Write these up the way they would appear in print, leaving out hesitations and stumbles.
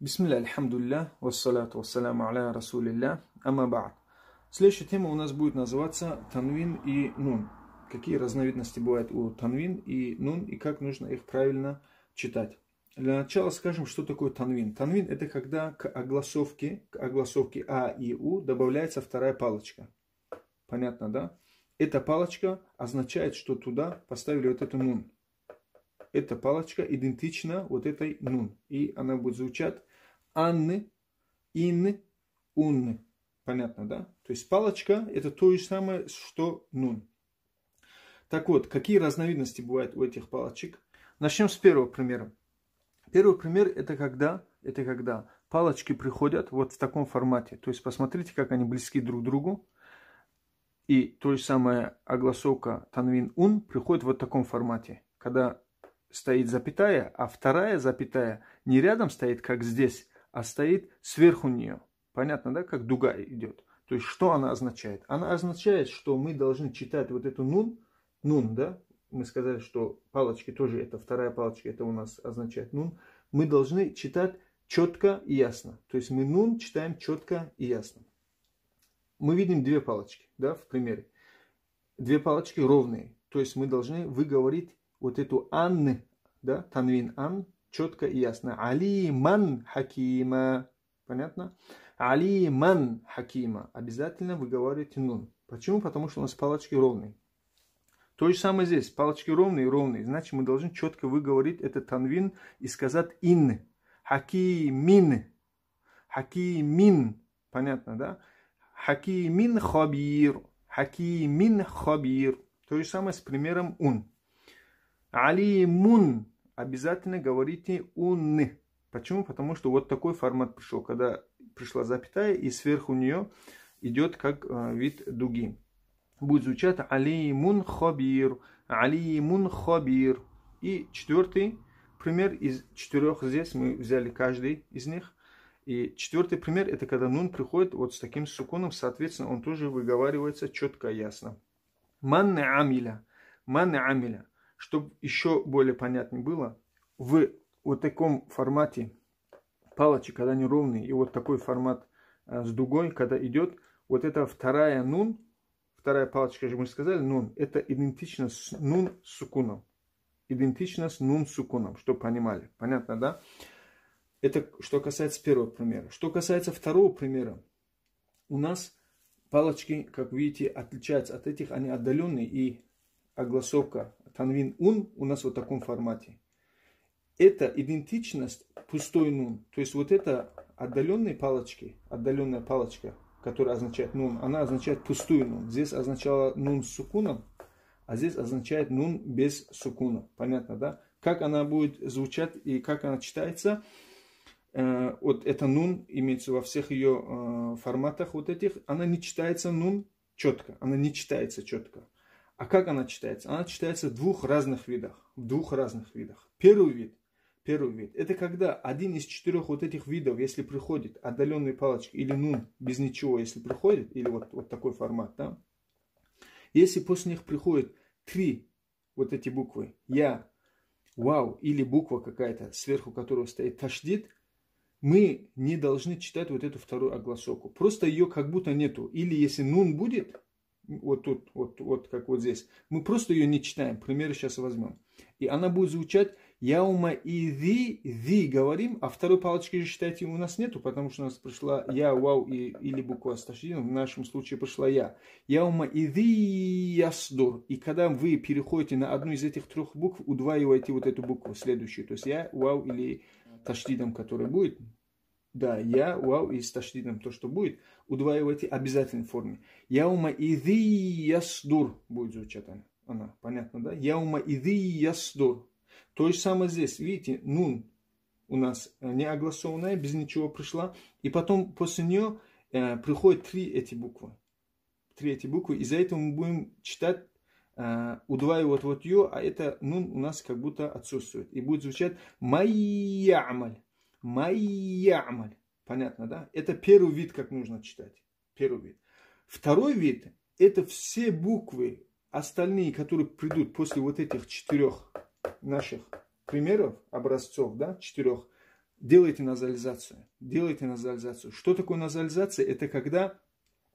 Бисмилля, альхамдулилля, вассалату вассаляму аля расулилля, амма ба'д. Следующая тема у нас будет называться танвин и нун. Какие разновидности бывают у танвин и нун и как нужно их правильно читать. Для начала скажем, что такое танвин. Танвин — это когда к огласовке А и У добавляется вторая палочка. Понятно, да? Эта палочка означает, что туда поставили вот эту нун. Эта палочка идентична вот этой нун. И она будет звучать анны, ин, ун. Понятно, да? То есть палочка — это то же самое, что нун. Так вот, какие разновидности бывают у этих палочек? Начнем с первого примера. Первый пример — это когда палочки приходят вот в таком формате. То есть посмотрите, как они близки друг к другу. И то же самое огласовка танвин ун приходит вот в таком формате. Когда стоит запятая, а вторая запятая не рядом стоит, как здесь, а стоит сверху нее. Понятно, да, как дуга идет. То есть, что она означает? Она означает, что мы должны читать вот эту нун, да, мы сказали, что палочки тоже, это вторая палочка, это у нас означает нун. Мы должны читать четко и ясно. То есть, мы нун читаем четко и ясно. Мы видим две палочки, да, в примере. Две палочки ровные. То есть, мы должны выговорить вот эту ан, да, танвин ан, четко и ясно. Алиман хакима. Понятно? Алиман хакима. Обязательно выговаривайте нун. Почему? Потому что у нас палочки ровные. То же самое здесь. Палочки ровные. Значит, мы должны четко выговорить этот танвин и сказать ин. Хакимин. Хакимин. Понятно, да? Хакимин хабир. Хакимин хабир. То же самое с примером ун. Алимун. Обязательно говорите ун. Почему? Потому что вот такой формат пришел, когда пришла запятая и сверху нее идет как вид дуги. Будет звучать алимун хабир. Алимун хабир. И четвертый пример из четырех здесь, мы взяли каждый из них. И четвертый пример — это когда нун приходит вот с таким сукуном, соответственно, он тоже выговаривается четко и ясно. Ман амиля. Ман амиля. Чтобы еще более понятнее было, в вот таком формате палочек, когда они ровные, и вот такой формат с дугой, когда идет, вот эта вторая нун, вторая палочка, же мы сказали, нун, это идентично с нун с сукуном. Идентично с нун с сукуном, чтобы понимали. Понятно, да? Это что касается первого примера. Что касается второго примера, у нас палочки, как видите, отличаются от этих, они отдаленные, и огласовка танвин ун у нас в вот таком формате. Это идентичность пустой нун. То есть вот это отдаленные палочки, отдаленная палочка, которая означает нун, она означает пустую нун. Здесь означала нун с сукуном, а здесь означает нун без сукуна. Понятно, да? Как она будет звучать и как она читается. Вот эта нун имеется во всех ее форматах вот этих. Она не читается нун четко. Она не читается четко. А как она читается? Она читается в двух разных видах. Первый вид, это когда один из четырех вот этих видов, если приходит отдаленные палочки или нун без ничего, если приходит, или вот такой формат, да? Если после них приходит три вот эти буквы, я, вау, или буква какая-то, сверху которой стоит ташдид, мы не должны читать вот эту вторую огласовку. Просто ее как будто нету. Или если нун будет, вот тут, вот как вот здесь, мы просто ее не читаем. Примеры сейчас возьмем. И она будет звучать яума и говорим, а второй палочки же, считайте, у нас нету, потому что у нас пришла я, вау, или буква с ташдидом, в нашем случае пришла я. Яума и ясдур. И когда вы переходите на одну из этих трех букв, удваиваете вот эту букву, следующую. То есть я, вау, или таштидом, который будет, да, я, вау, и с таштидом то, что будет, удваивайте в обязательной форме. Яума иди ясдур будет звучать она. Понятно, да? Яума иди ясдур. То же самое здесь. Видите, нун у нас не огласованная, без ничего пришла. И потом после нее приходят три эти буквы. Из-за этого мы будем читать, удваивать вот ее, а это нун у нас как будто отсутствует. И будет звучать майямаль. Майямаль. Понятно, да? Это первый вид, как нужно читать. Первый вид. Второй вид — это все буквы остальные, которые придут после вот этих четырех наших примеров, образцов, да, четырех делайте назализацию. Делайте назализацию. Что такое назализация? Это когда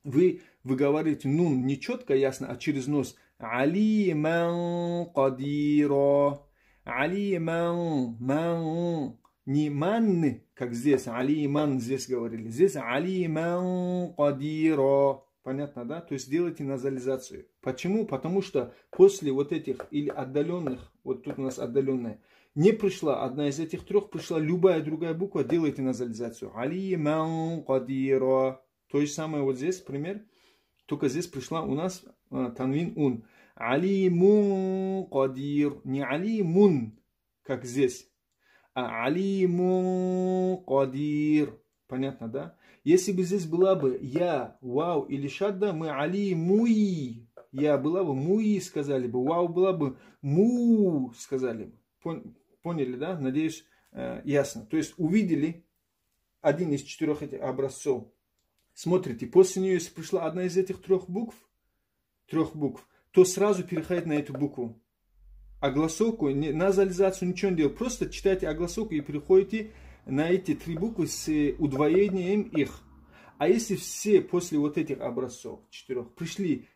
вы выговариваете нун не четко, ясно, а через нос. Алиман кадиро. Алиман. Ман. Не ман, как здесь. Алиман здесь говорили. Здесь алиман кадиро. Понятно, да? То есть делайте назализацию. Почему? Потому что после вот этих или отдаленных, вот тут у нас отдаленная, не пришла одна из этих трех, пришла любая другая буква, делайте назализацию. Алиман кадиро. То же самое вот здесь пример. Только здесь пришла у нас танвин ун. Алимун кадир. Не алимун, как здесь, а алимун кадир. Понятно, да? Если бы здесь была бы я, вау или шадда, мы алимуи. Я была бы муи сказали бы. Вау была бы му сказали бы. Поняли, да? Надеюсь, ясно. То есть увидели один из четырех этих образцов. Смотрите, после нее, если пришла одна из этих трех букв, то сразу переходит на эту букву. Огласовку, назализацию ничего не делать. Просто читайте огласовку и переходите на эти три буквы с удвоением их. А если все после вот этих образцов, четырех, пришли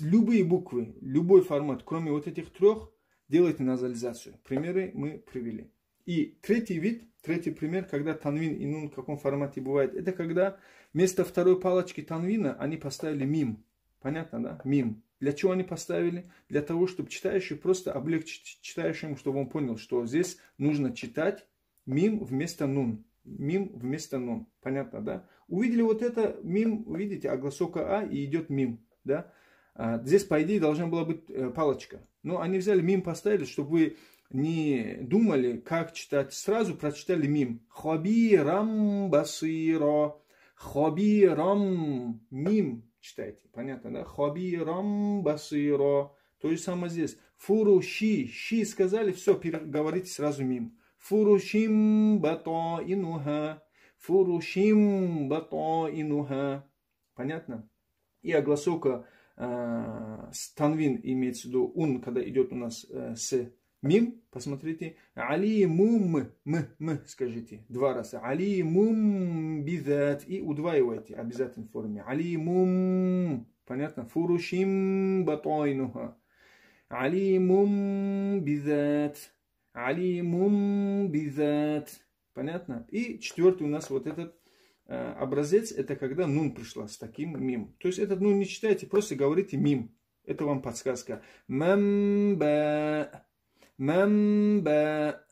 любые буквы, любой формат, кроме вот этих трех, делайте назализацию. Примеры мы привели. И третий вид, третий пример, когда танвин и нун в каком формате бывает, это когда вместо второй палочки танвина они поставили мим. Понятно, да? Мим. Для чего они поставили? Для того, чтобы читающий просто облегчить читающему, чтобы он понял, что здесь нужно читать мим вместо нун. Мим вместо нун. Понятно, да? Увидели вот это мим, увидите, огласовка А и идет мим. Да? Здесь, по идее, должна была быть палочка. Но они взяли мим, поставили, чтобы вы не думали, как читать. Сразу прочитали мим. Хабирам басиро. Хабирам. Мим читайте. Понятно, да? Хабирам басиро. То же самое здесь. Фуруши. Ши сказали, все, говорите сразу мим. Фурушим бато инуха. Фурушим бато инуха. Понятно? И огласовка танвин имеется в виду ун, когда идет у нас с мим, посмотрите. Алимум, скажите два раза. Алимум бидат. И удваивайте в обязательной форме. Алимум. Понятно? Фурушим батойнуха. Алимум бидат. Алимум бидат. Понятно? И четвертый у нас вот этот образец, это когда нун пришла с таким мим. То есть этот нун не читайте, просто говорите мим. Это вам подсказка. Мамба. Мамба.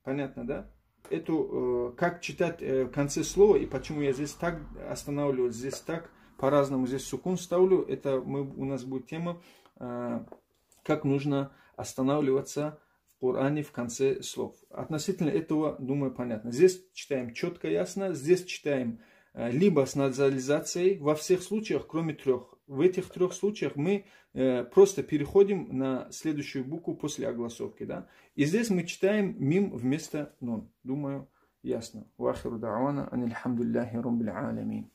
Понятно, да? Это как читать в конце слова и почему я здесь так останавливаюсь, здесь так по-разному, здесь сукун ставлю. Это у нас будет тема, как нужно останавливаться в Коране в конце слов. Относительно этого, думаю, понятно. Здесь читаем четко, ясно. Здесь читаем либо с назализацией во всех случаях, кроме трех. В этих трех случаях мы просто переходим на следующую букву после огласовки. Да? И здесь мы читаем мим вместо нун. Думаю, ясно. Ва ахиру да'вана анилхамдулиллахи раббил аламин.